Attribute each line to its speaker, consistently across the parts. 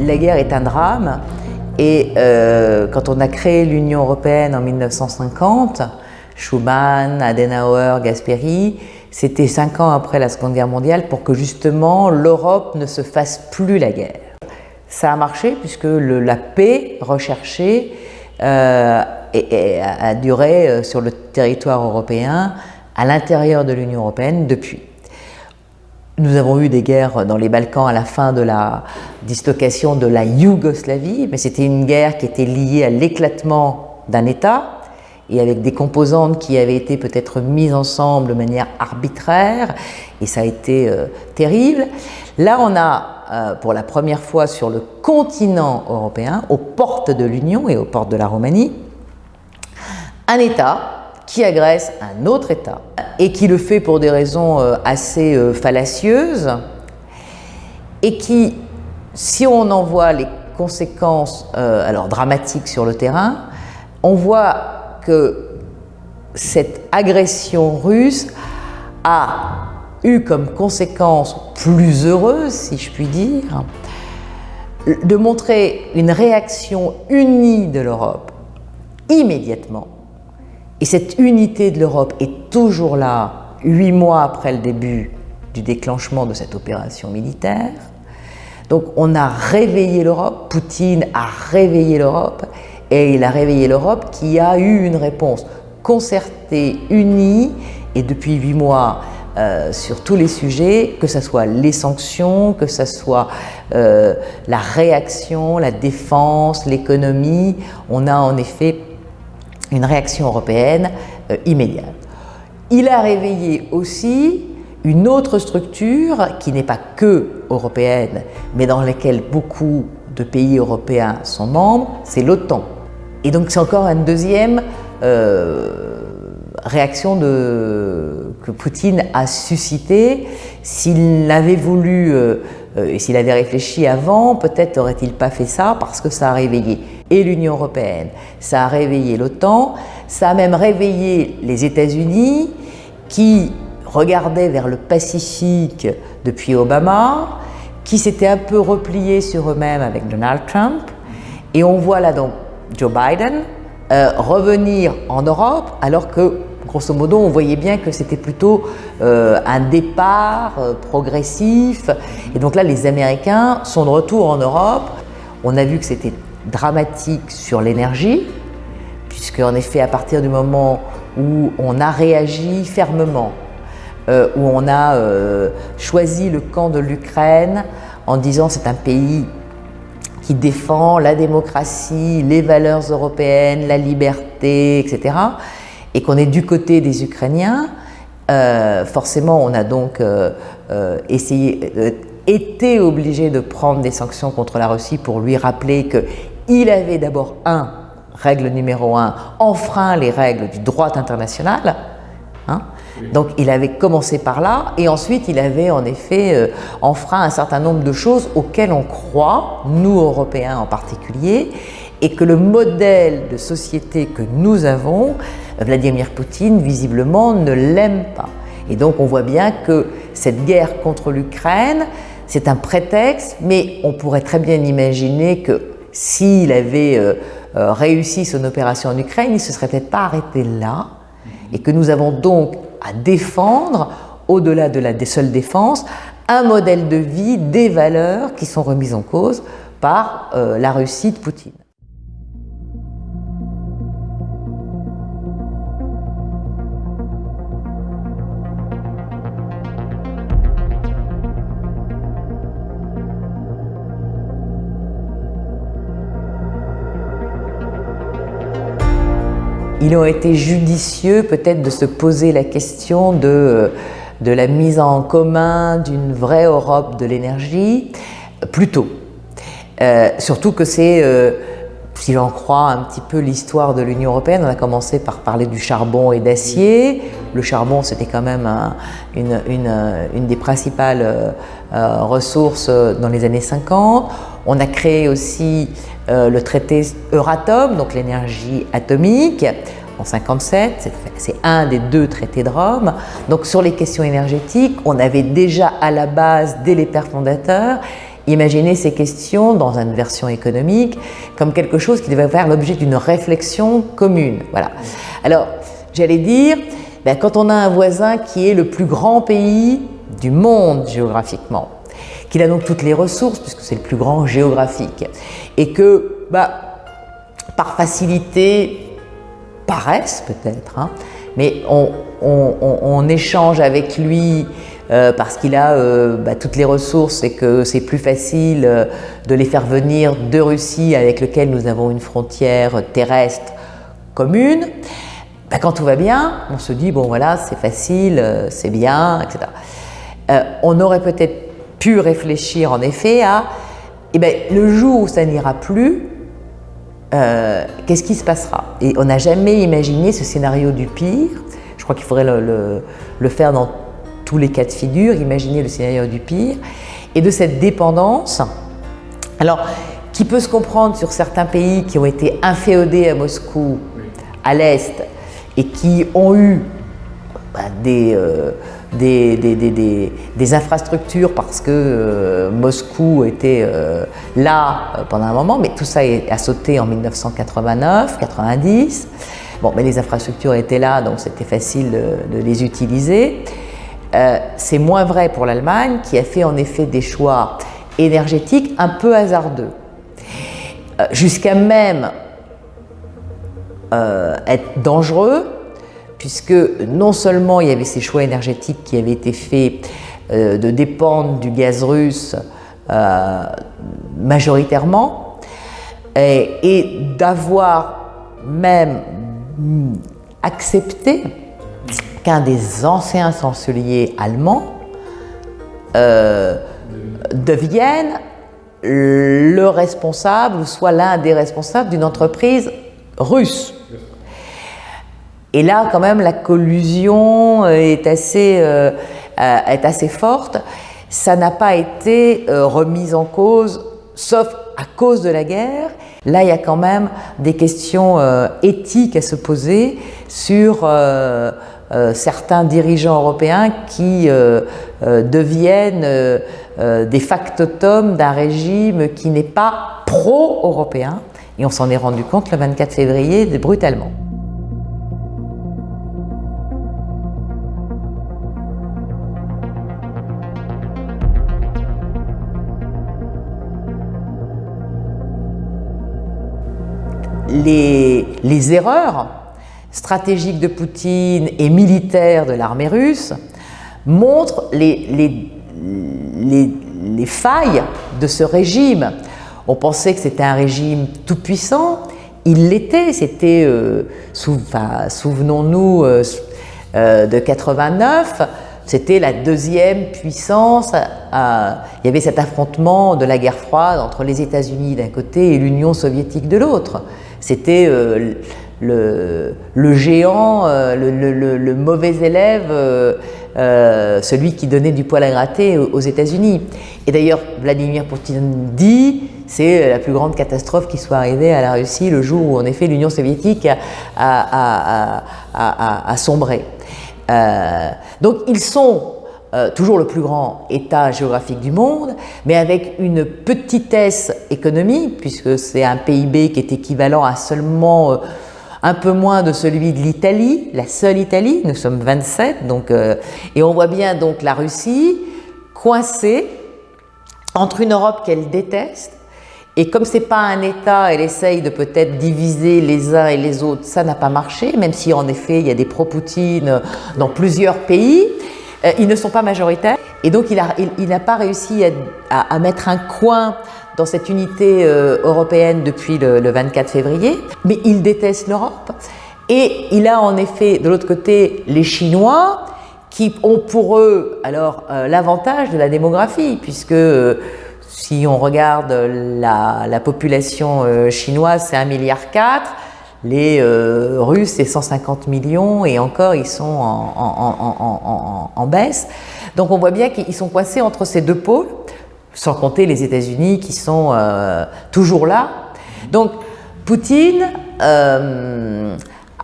Speaker 1: la guerre est un drame et quand on a créé l'Union européenne en 1950, Schuman, Adenauer, Gasperi, c'était 5 ans après la Seconde Guerre mondiale pour que justement l'Europe ne se fasse plus la guerre. Ça a marché puisque la paix recherchée a duré sur le territoire européen, à l'intérieur de l'Union européenne depuis. Nous avons eu des guerres dans les Balkans à la fin de la dislocation de la Yougoslavie, mais c'était une guerre qui était liée à l'éclatement d'un État et avec des composantes qui avaient été peut-être mises ensemble de manière arbitraire, et ça a été terrible. Là, on a, pour la première fois sur le continent européen, aux portes de l'Union et aux portes de la Roumanie, un État qui agresse un autre État et qui le fait pour des raisons assez fallacieuses et qui, si on en voit les conséquences alors dramatiques sur le terrain, on voit que cette agression russe a eu comme conséquence plus heureuse, si je puis dire, de montrer une réaction unie de l'Europe immédiatement. Et cette unité de l'Europe est toujours là, 8 mois après le début du déclenchement de cette opération militaire. Donc on a réveillé l'Europe, Poutine a réveillé l'Europe, et il a réveillé l'Europe qui a eu une réponse concertée, unie, et depuis 8 mois sur tous les sujets, que ce soit les sanctions, que ce soit la réaction, la défense, l'économie, on a en effet une réaction européenne immédiate. Il a réveillé aussi une autre structure qui n'est pas que européenne, mais dans laquelle beaucoup de pays européens sont membres, c'est l'OTAN. Et donc c'est encore une deuxième réaction que Poutine a suscitée. S'il avait voulu et s'il avait réfléchi avant, peut-être n'aurait-il pas fait ça, parce que ça a réveillé et l'Union européenne, ça a réveillé l'OTAN, ça a même réveillé les États-Unis qui regardaient vers le Pacifique depuis Obama, qui s'étaient un peu repliés sur eux-mêmes avec Donald Trump. Et on voit là donc Joe Biden revenir en Europe, alors que, grosso modo, on voyait bien que c'était plutôt un départ progressif. Et donc là, les Américains sont de retour en Europe. On a vu que c'était dramatique sur l'énergie, puisque en effet, à partir du moment où on a réagi fermement, où on a choisi le camp de l'Ukraine en disant c'est un pays qui défend la démocratie, les valeurs européennes, la liberté, etc., et qu'on est du côté des Ukrainiens, forcément on a donc été obligé de prendre des sanctions contre la Russie pour lui rappeler qu'il avait d'abord, règle numéro 1, enfreint les règles du droit international. Donc il avait commencé par là, et ensuite il avait en effet enfreint un certain nombre de choses auxquelles on croit, nous Européens en particulier, et que le modèle de société que nous avons, Vladimir Poutine visiblement ne l'aime pas. Et donc on voit bien que cette guerre contre l'Ukraine, c'est un prétexte, mais on pourrait très bien imaginer que s'il avait réussi son opération en Ukraine, il ne se serait peut-être pas arrêté là, et que nous avons donc à défendre, au-delà de la seule défense, un modèle de vie, des valeurs qui sont remises en cause par la Russie de Poutine. Il aurait été judicieux peut-être de se poser la question de la mise en commun d'une vraie Europe de l'énergie plus tôt. Surtout que c'est, si j'en crois un petit peu l'histoire de l'Union européenne, on a commencé par parler du charbon et d'acier. Le charbon, c'était quand même une des principales ressources dans les années 50. On a créé aussi le traité Euratom, donc l'énergie atomique, en 1957, c'est un des 2 traités de Rome. Donc sur les questions énergétiques, on avait déjà à la base, dès les pères fondateurs, imaginer ces questions dans une version économique comme quelque chose qui devait faire l'objet d'une réflexion commune. Voilà. Alors, j'allais dire, quand on a un voisin qui est le plus grand pays du monde géographiquement, qu'il a donc toutes les ressources, puisque c'est le plus grand géographique, et que, par facilité, paresse peut-être, hein, mais on échange avec lui parce qu'il a toutes les ressources et que c'est plus facile de les faire venir de Russie avec lequel nous avons une frontière terrestre commune. Quand tout va bien, on se dit bon voilà c'est facile, c'est bien, etc. On aurait peut-être pu réfléchir en effet à le jour où ça n'ira plus, qu'est-ce qui se passera? Et on n'a jamais imaginé ce scénario du pire. Je crois qu'il faudrait le faire dans tous les cas de figure, imaginer le scénario du pire, et de cette dépendance, alors qui peut se comprendre sur certains pays qui ont été inféodés à Moscou, à l'Est, et qui ont eu des infrastructures parce que Moscou était là pendant un moment, mais tout ça a sauté en 1989-90. Bon, mais les infrastructures étaient là, donc c'était facile de les utiliser. C'est moins vrai pour l'Allemagne, qui a fait en effet des choix énergétiques un peu hasardeux, jusqu'à même être dangereux, puisque non seulement il y avait ces choix énergétiques qui avaient été faits de dépendre du gaz russe majoritairement, et d'avoir même accepté qu'un des anciens chanceliers allemands devienne le responsable, ou soit l'un des responsables d'une entreprise russe. Et là, quand même, la collusion est assez forte. Ça n'a pas été remis en cause, sauf à cause de la guerre. Là, il y a quand même des questions éthiques à se poser sur certains dirigeants européens qui deviennent des factotums d'un régime qui n'est pas pro-européen. Et on s'en est rendu compte le 24 février brutalement. Les erreurs stratégiques de Poutine et militaires de l'armée russe montrent les failles de ce régime. On pensait que c'était un régime tout-puissant, il l'était, c'était, souvenons-nous de 89, c'était la deuxième puissance. Il y avait cet affrontement de la guerre froide entre les États-Unis d'un côté et l'Union soviétique de l'autre. C'était le géant, le mauvais élève, celui qui donnait du poil à gratter aux États-Unis. Et d'ailleurs, Vladimir Poutine dit c'est la plus grande catastrophe qui soit arrivée à la Russie le jour où, en effet, l'Union soviétique a sombré. Donc, ils sont toujours le plus grand État géographique du monde, mais avec une petitesse économique, puisque c'est un PIB qui est équivalent à seulement un peu moins de celui de l'Italie, la seule Italie, nous sommes 27, donc, et on voit bien donc la Russie coincée entre une Europe qu'elle déteste, et comme c'est pas un État, elle essaye de peut-être diviser les uns et les autres, ça n'a pas marché, même si en effet il y a des pro-Poutine dans plusieurs pays. Ils ne sont pas majoritaires et donc il n'a pas réussi à mettre un coin dans cette unité européenne depuis le 24 février, mais il déteste l'Europe. Et il a en effet de l'autre côté les Chinois qui ont pour eux alors l'avantage de la démographie, puisque si on regarde la population chinoise, c'est 1,4 milliard. Les Russes, c'est 150 millions et encore, ils sont en baisse. Donc on voit bien qu'ils sont coincés entre ces deux pôles, sans compter les États-Unis qui sont toujours là. Donc Poutine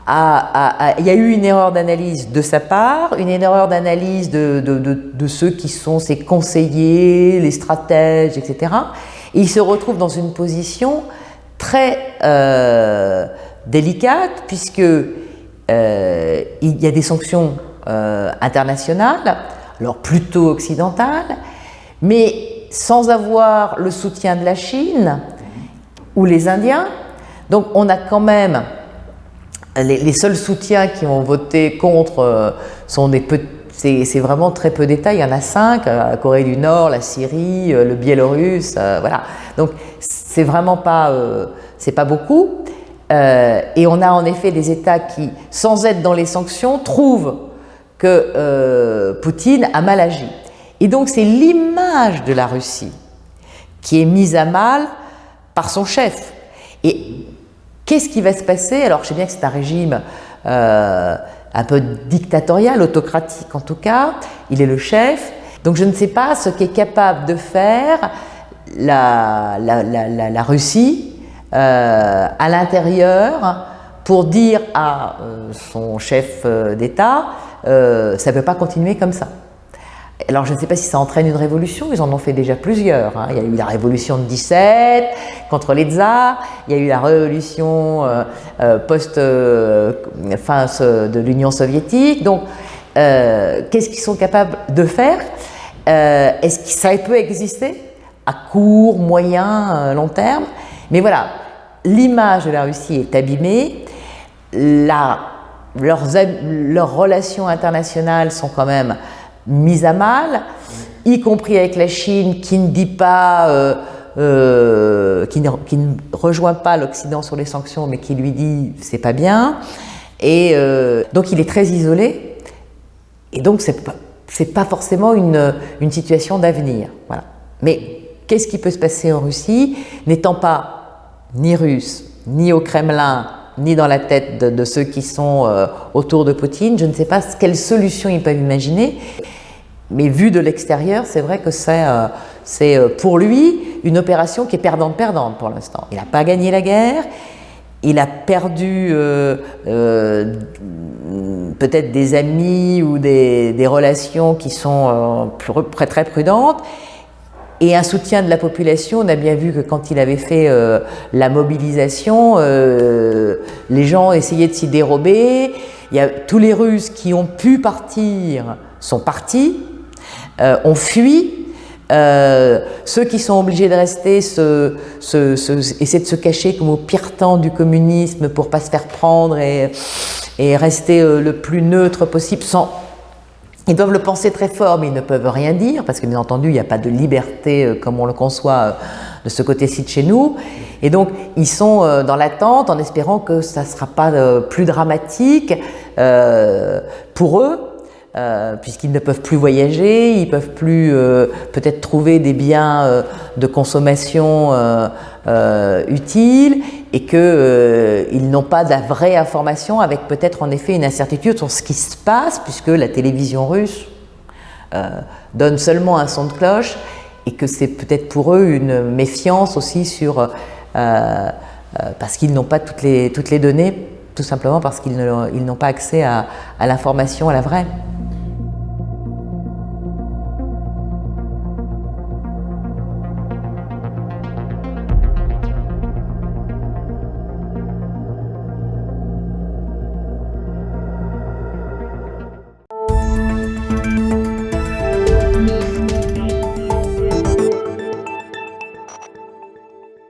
Speaker 1: il y a eu une erreur d'analyse de sa part, une erreur d'analyse de ceux qui sont ses conseillers, les stratèges, etc. Et il se retrouve dans une position très délicate, puisque il y a des sanctions internationales, alors plutôt occidentales, mais sans avoir le soutien de la Chine ou les Indiens. Donc on a quand même les seuls soutiens qui ont voté contre sont c'est vraiment très peu d'États. Il y en a 5, la Corée du Nord, la Syrie, le Biélorusse, voilà. Donc c'est vraiment pas, c'est pas beaucoup. Et on a en effet des États qui, sans être dans les sanctions, trouvent que Poutine a mal agi. Et donc c'est l'image de la Russie qui est mise à mal par son chef. Et qu'est-ce qui va se passer? Alors je sais bien que c'est un régime un peu dictatorial, autocratique en tout cas, il est le chef, donc je ne sais pas ce qu'est capable de faire la Russie à l'intérieur pour dire à son chef d'État ça ne peut pas continuer comme ça. Alors je ne sais pas si ça entraîne une révolution, ils en ont fait déjà plusieurs. Hein. Il y a eu la révolution de 17 contre les tsars, il y a eu la révolution fin de l'Union soviétique. Donc qu'est-ce qu'ils sont capables de faire? Est-ce que ça peut exister à court, moyen, long terme? Mais voilà, l'image de la Russie est abîmée, leurs relations internationales sont quand même mise à mal, y compris avec la Chine qui ne dit pas, qui ne rejoint pas l'Occident sur les sanctions, mais qui lui dit c'est pas bien. Et donc il est très isolé. Et donc c'est pas forcément une situation d'avenir. Voilà. Mais qu'est-ce qui peut se passer en Russie, n'étant pas ni russe, ni au Kremlin, ni dans la tête de ceux qui sont autour de Poutine? Je ne sais pas quelle solution ils peuvent imaginer, mais vu de l'extérieur, c'est vrai que c'est pour lui une opération qui est perdante-perdante pour l'instant. Il n'a pas gagné la guerre, il a perdu peut-être des amis ou des relations qui sont très prudentes, et un soutien de la population. On a bien vu que quand il avait fait la mobilisation, les gens essayaient de s'y dérober. Il y a tous les Russes qui ont pu partir sont partis, ont fui. Ceux qui sont obligés de rester essaient de se cacher comme au pire temps du communisme pour ne pas se faire prendre et rester le plus neutre possible sans... Ils doivent le penser très fort, mais ils ne peuvent rien dire, parce que bien entendu, il n'y a pas de liberté comme on le conçoit de ce côté-ci de chez nous. Et donc, ils sont dans l'attente, en espérant que ça ne sera pas plus dramatique pour eux, puisqu'ils ne peuvent plus voyager, ils ne peuvent plus peut-être trouver des biens de consommation utiles, et qu'ils n'ont pas de la vraie information, avec peut-être en effet une incertitude sur ce qui se passe, puisque la télévision russe donne seulement un son de cloche, et que c'est peut-être pour eux une méfiance aussi sur parce qu'ils n'ont pas toutes les données, tout simplement parce qu'ils n'ont pas accès à l'information, à la vraie.